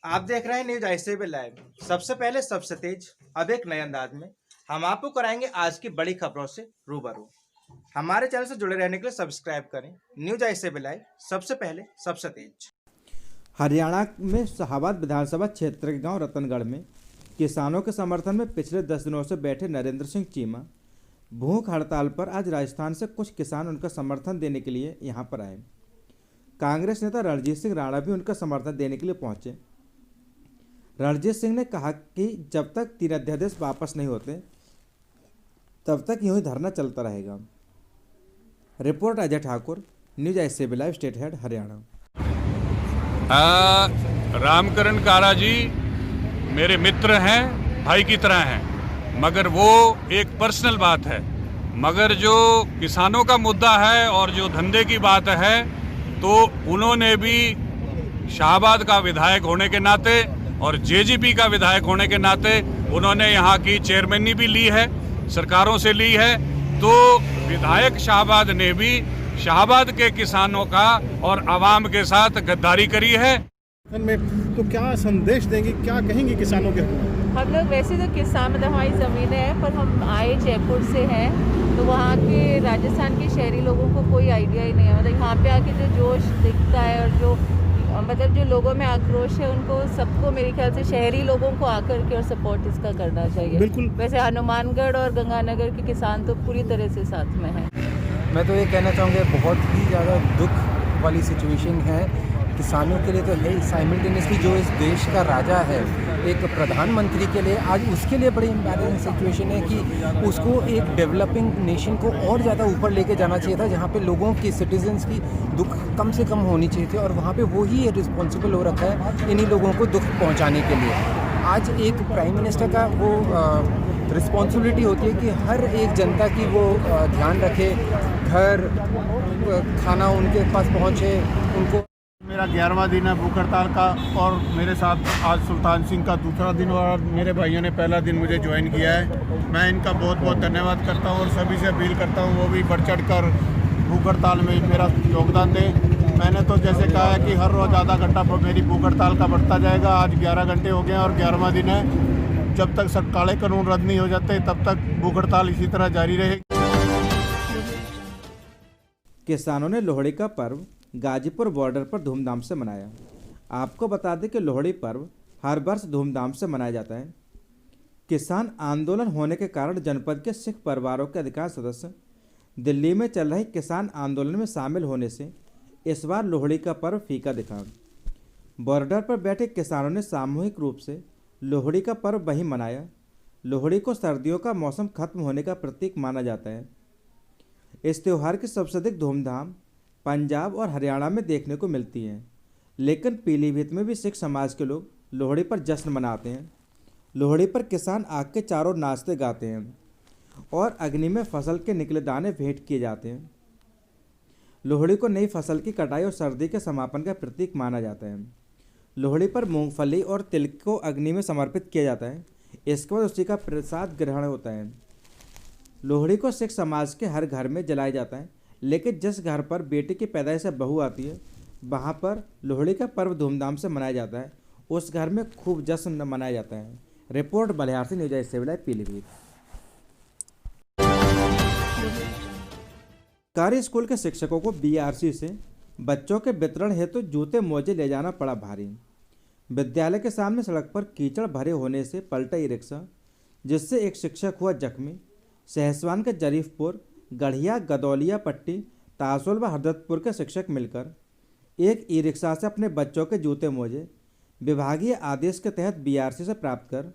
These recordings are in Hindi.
आप देख रहे हैं न्यूज आईसीबी लाइव। सबसे पहले सबसे तेज, अब एक नए अंदाज में हम आपको कराएंगे आज की बड़ी खबरों से रूबरू। हमारे चैनल से जुड़े रहने के लिए सब्सक्राइब करें। न्यूज आईसीबी लाइव, सबसे पहले सबसे तेज। हरियाणा में शाहबाद विधानसभा क्षेत्र के गांव रतनगढ़ में किसानों के समर्थन में पिछले 10 दिनों से बैठे नरेंद्र सिंह चीमा भूख हड़ताल पर आज राजस्थान से कुछ किसान उनका समर्थन देने के लिए यहां पर आए। कांग्रेस नेता रणजीत सिंह राणा भी उनका समर्थन देने के लिए पहुंचे। रणजीत सिंह ने कहा कि जब तक 3 अध्यादेश वापस नहीं होते तब तक यूं ही धरना चलता रहेगा। Report Ajay Thakur, news ICB live, state head Haryana. Ramkaran कारा जी मेरे मित्र हैं, भाई की तरह हैं, मगर वो एक पर्सनल बात है। मगर जो किसानों का मुद्दा है और जो धंधे की बात है, तो उन्होंने भी शाहबाद का विधायक होने के नाते और जेजीपी का विधायक होने के नाते उन्होंने यहाँ की चेयरमैनी भी ली है, सरकारों से ली है। तो विधायक शाहबाद ने भी शाहबाद के किसानों का और आवाम के साथ गद्दारी करी है। तो क्या संदेश देंगे, क्या कहेंगे किसानों के? हम लोग वैसे तो किसान मतलब हमारी ज़मीनें हैं, पर हम आए जयपुर से हैं, तो वहाँ के राजस्थान के शहरी लोगों को कोई आइडिया ही नहीं है। मतलब यहाँ पे आके जो जोश दिखता है और जो मतलब जो लोगों में आक्रोश है, उनको सबको मेरे ख्याल से शहरी लोगों को आकर के और सपोर्ट इसका करना चाहिए। बिल्कुल। वैसे हनुमानगढ़ और गंगानगर के किसान तो पूरी तरह से साथ में हैं। मैं तो ये कहना चाहूँगा, बहुत ही ज़्यादा दुख वाली सिचुएशन है किसानों के लिए तो है। साइमल्टेनियसली जो इस देश का राजा है, एक प्रधानमंत्री के लिए आज उसके लिए बड़ी इम्बैरेसिंग सिचुएशन है कि उसको एक डेवलपिंग नेशन को और ज़्यादा ऊपर लेके जाना चाहिए था, जहाँ पे लोगों की सिटीजन्स की दुख कम से कम होनी चाहिए थी, और वहाँ पे वो ही रिस्पॉन्सिबल हो रखा है इन्हीं लोगों को दुख पहुँचाने के लिए। आज एक प्राइम मिनिस्टर का वो रिस्पॉन्सिबिलिटी होती है कि हर एक जनता की वो ध्यान रखे, घर खाना उनके पास पहुँचे उनको। मेरा 11वां दिन है भूख हड़ताल का, और मेरे साथ आज सुल्तान सिंह का दूसरा दिन, और मेरे भाइयों ने पहला दिन मुझे ज्वाइन किया है। मैं इनका बहुत बहुत धन्यवाद करता हूँ और सभी से अपील करता हूँ वो भी बढ़ चढ़ कर भूख हड़ताल में मेरा योगदान दें। मैंने तो जैसे कहा है कि हर रोज़ आधा घंटा मेरी भूख हड़ताल का बढ़ता जाएगा। आज 11 घंटे हो गए और 11वां दिन है। जब तक सब काले कानून रद्द नहीं हो जाते तब तक भूख हड़ताल इसी तरह जारी रहेगी। किसानों ने लोहड़ी का पर्व गाजीपुर बॉर्डर पर धूमधाम से मनाया। आपको बता दें कि लोहड़ी पर्व हर वर्ष धूमधाम से मनाया जाता है। किसान आंदोलन होने के कारण जनपद के सिख परिवारों के अधिकांश सदस्य दिल्ली में चल रहे किसान आंदोलन में शामिल होने से इस बार लोहड़ी का पर्व फीका दिखा। बॉर्डर पर बैठे किसानों ने सामूहिक रूप से लोहड़ी का पर्व वहीं मनाया। लोहड़ी को सर्दियों का मौसम खत्म होने का प्रतीक माना जाता है। इस त्यौहार की सबसे अधिक धूमधाम पंजाब और हरियाणा में देखने को मिलती है, लेकिन पीलीभीत में भी सिख समाज के लोग लोहड़ी पर जश्न मनाते हैं। लोहड़ी पर किसान आग के चारों नाचते गाते हैं और अग्नि में फसल के निकले दाने भेंट किए जाते हैं। लोहड़ी को नई फसल की कटाई और सर्दी के समापन का प्रतीक माना जाता है। लोहड़ी पर मूंगफली और तिल को अग्नि में समर्पित किया जाता है। इसके बाद उसी का प्रसाद ग्रहण होता है। लोहड़ी को सिख समाज के हर घर में जलाया जाता है, लेकिन जिस घर पर बेटी की पैदाइश से बहू आती है वहाँ पर लोहड़ी का पर्व धूमधाम से मनाया जाता है। उस घर में खूब जश्न मनाया जाता है। रिपोर्ट बलिहार से, न्यूज आईसीबी लाइव, पीलीभीत। सरकारी स्कूल के शिक्षकों को बीआरसी से बच्चों के वितरण हेतु जूते मोजे ले जाना पड़ा भारी। विद्यालय के सामने सड़क पर कीचड़ भरे होने से पलटा ई रिक्शा, जिससे एक शिक्षक हुआ जख्मी। सहसवान के जरीफपुर, गढ़िया, गदौलिया पट्टी, तासोल व हरदतपुर के शिक्षक मिलकर एक ई रिक्शा से अपने बच्चों के जूते मोजे विभागीय आदेश के तहत बीआरसी से प्राप्त कर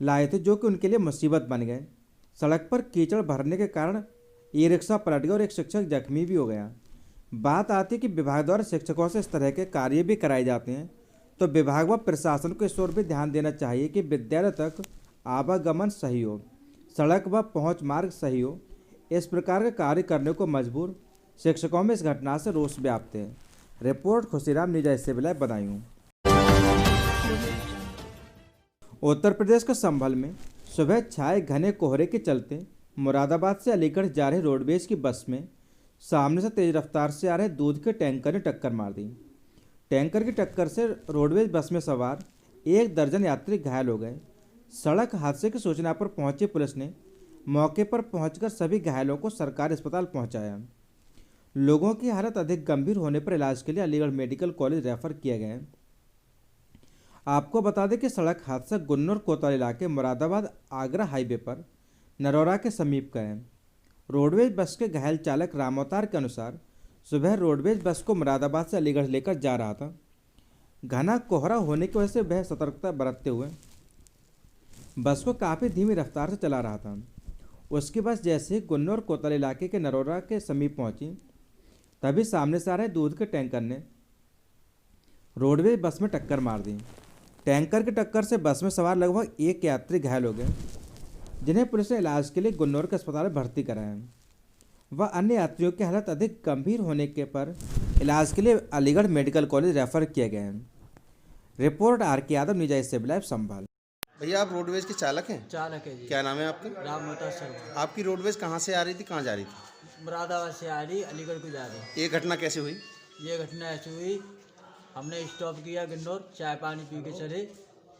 लाए थे, जो कि उनके लिए मुसीबत बन गए। सड़क पर कीचड़ भरने के कारण ई रिक्शा पलट गया और एक शिक्षक जख्मी भी हो गया। बात आती है कि विभाग द्वारा शिक्षकों से इस तरह के कार्य भी कराए जाते हैं, तो विभाग व प्रशासन को इस ओर भी ध्यान देना चाहिए कि विद्यालय तक आवागमन सही हो, सड़क व पहुँच मार्ग सही हो। इस प्रकार के कार्य करने को मजबूर शिक्षकों में इस घटना से रोष व्याप्त है। Report Khushiram, news ICB live, Badaun. Uttar Pradesh के संभल में सुबह छाए घने कोहरे के चलते मुरादाबाद से अलीगढ़ जा रहे रोडवेज की बस में सामने से तेज रफ्तार से आ रहे दूध के टैंकर ने टक्कर मार दी। टैंकर की टक्कर से रोडवेज बस में सवार 1 दर्जन यात्री घायल हो गए। सड़क हादसे की सूचना पर पहुंची पुलिस ने मौके पर पहुंचकर सभी घायलों को सरकारी अस्पताल पहुंचाया। लोगों की हालत अधिक गंभीर होने पर इलाज के लिए अलीगढ़ मेडिकल कॉलेज रेफर किया गया है। आपको बता दें कि सड़क हादसा गुन्नौर कोतवाल इलाके मुरादाबाद आगरा हाईवे पर नरौरा के समीप का है। रोडवेज बस के घायल चालक रामअवतार के अनुसार सुबह रोडवेज बस को मुरादाबाद से अलीगढ़ लेकर जा रहा था। घना कोहरा होने की वजह से वह सतर्कता बरतते हुए बस को काफ़ी धीमी रफ्तार से चला रहा था। उसकी बस जैसे ही गुन्नौर कोतवाल इलाके के नरौरा के समीप पहुंची तभी सामने से आ रहे दूध के टैंकर ने रोडवेज बस में टक्कर मार दी। टैंकर की टक्कर से बस में सवार लगभग 1 यात्री घायल हो गए, जिन्हें पुलिस ने इलाज के लिए गुन्नौर के अस्पताल में भर्ती कराया। वह अन्य यात्रियों की हालत अधिक गंभीर होने के पर इलाज के लिए अलीगढ़ मेडिकल कॉलेज रेफर किया गया है। Report RK Yadav, news at live, संभाल। भैया आप रोडवेज के चालक हैं? चालक है जी। क्या नाम है आपका? रामअवतार शर्मा। आपकी रोडवेज कहाँ से आ रही थी, कहाँ जा रही थी? मुरादाबाद से आ रही, अलीगढ़ को जा रही। ये घटना कैसे हुई? ये घटना ऐसी हुई, हमने स्टॉप किया गुन्नौर, चाय पानी पी के चले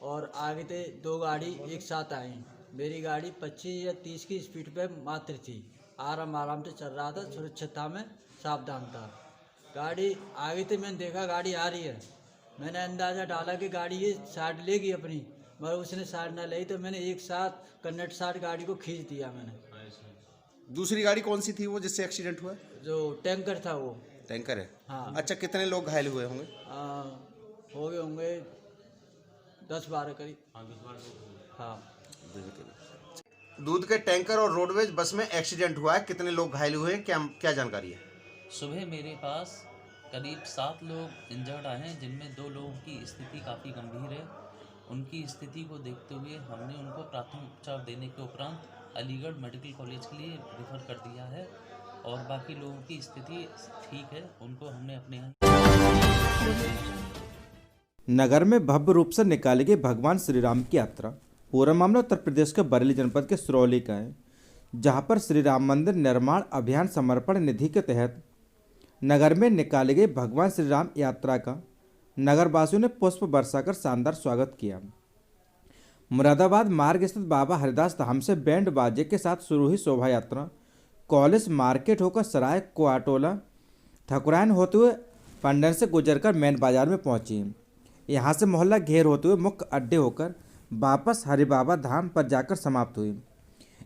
और आगे से 2 गाड़ी एक साथ आई। मेरी गाड़ी 25 या 30 की स्पीड पे मात्र थी। आराम से चल रहा था, सुरक्षितता में सावधान था। गाड़ी आगे से मैंने देखा गाड़ी आ रही है, मैंने अंदाज़ा डाला कि गाड़ी ये साइड लेगी अपनी, मगर उसने साइड ना ली तो मैंने एक साथ कन्नट साइड गाड़ी को खींच दिया मैंने। दूसरी गाड़ी कौन सी थी वो जिससे एक्सीडेंट हुआ? जो टैंकर था वो। टैंकर है? हाँ। अच्छा, कितने लोग घायल हुए होंगे? हो गए होंगे 10-12 करीब। हाँ। दूध के टैंकर और रोडवेज बस में एक्सीडेंट हुआ है, कितने लोग घायल हुए हैं, क्या जानकारी है? सुबह मेरे पास करीब 7 लोग इंजर्ड आए हैं, जिनमें 2 लोगों की स्थिति काफ़ी गंभीर है। उनकी स्थिति को देखते हुए हमने उनको प्राथमिक उपचार देने के उपरांत अलीगढ़ मेडिकल कॉलेज के लिए रेफर कर दिया है और बाकी लोगों की स्थिति ठीक है, उनको हमने अपने यहाँ। नगर में भव्य रूप से निकाली गई भगवान श्री राम की यात्रा। पूरा मामला उत्तर प्रदेश के बरेली जनपद के सिरौली का है, जहां पर श्री राम मंदिर निर्माण अभियान समर्पण निधि के तहत नगर में निकाली गई भगवान श्री राम यात्रा का नगरवासियों ने पुष्प बरसाकर शानदार स्वागत किया। मुरादाबाद मार्ग स्थित बाबा हरिदास धाम से बैंड बाजे के साथ शुरू हुई शोभा यात्रा कॉलेज मार्केट होकर सराय कोआटोला ठकुराइन होते हुए पंडन से गुजरकर मेन बाजार में पहुंची। यहां से मोहल्ला घेर होते हुए मुख्य अड्डे होकर वापस हरिबाबा धाम पर जाकर समाप्त हुई।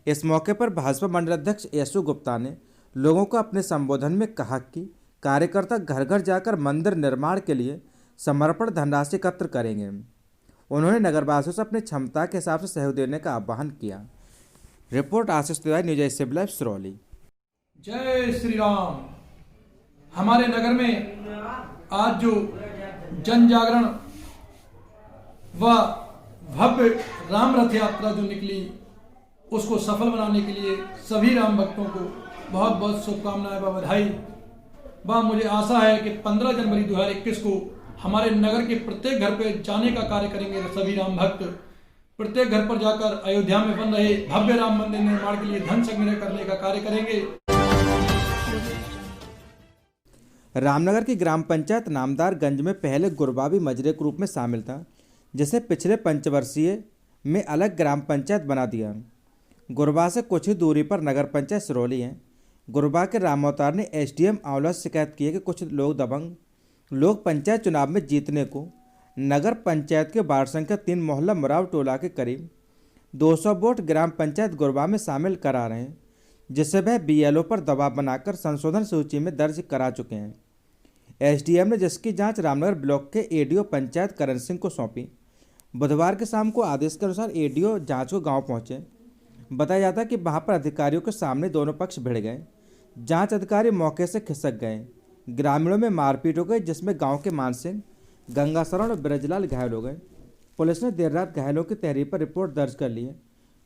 इस मौके पर भाजपा मंडल अध्यक्ष यशु गुप्ता ने लोगों को अपने संबोधन में कहा कि कार्यकर्ता घर घर जाकर मंदिर निर्माण के लिए समर्पण धनराशि एकत्र करेंगे। उन्होंने नगरवासियों से अपनी क्षमता के हिसाब से सहयोग देने का आह्वान किया। Report Ashish Tiwari, news at live, Sirauli. जय श्री राम। हमारे नगर में आज जो जन जागरण व भव्य राम रथ यात्रा जो निकली, उसको सफल बनाने के लिए सभी राम भक्तों को बहुत बहुत शुभकामनाएं व बधाई। व मुझे आशा है कि 15 जनवरी 2021 को हमारे नगर के प्रत्येक घर पे जाने का कार्य करेंगे। सभी राम भक्त प्रत्येक घर पर जाकर अयोध्या में बन रहे भव्य राम मंदिर निर्माण के लिए धन संग्रह करने का कार्य करेंगे। रामनगर की ग्राम पंचायत नामदारगंज में पहले गुरबा भी मजरे के रूप में शामिल था, जिसे पिछले पंचवर्षीय में अलग ग्राम पंचायत बना दिया। गुरबा से कुछ ही दूरी पर नगर पंचायत सिरौली है। गुरबा के रामअवतार ने SDM आंवला से शिकायत की है कि कुछ लोग दबंग लोग पंचायत चुनाव में जीतने को नगर पंचायत के वार्ड संख्या 3 मोहल्ला मुराव टोला के करीब 200 वोट ग्राम पंचायत गुरबा में शामिल करा रहे हैं, जिससे वह BLO पर दबाव बनाकर संशोधन सूची में दर्ज करा चुके हैं। SDM ने जिसकी जांच रामनगर ब्लॉक के ADO पंचायत करण सिंह को सौंपी। बुधवार के शाम को आदेश के अनुसार ADO जांच को गांव पहुंचे। बताया जाता है कि वहां पर अधिकारियों के सामने दोनों पक्ष भिड़ गए। जांच अधिकारी मौके से खिसक गए। ग्रामीणों में मारपीट हो गई, जिसमें गांव के मान सिंह, गंगाशरण और ब्रजलाल घायल हो गए। पुलिस ने देर रात घायलों की तहरीर पर रिपोर्ट दर्ज कर ली है।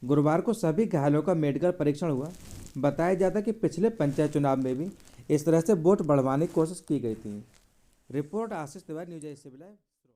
गुरुवार को सभी घायलों का मेडिकल परीक्षण हुआ। बताया जाता है कि पिछले पंचायत चुनाव में भी इस तरह से वोट बढ़वाने की कोशिश की गई थी। Report Ashish Tiwari, news at live.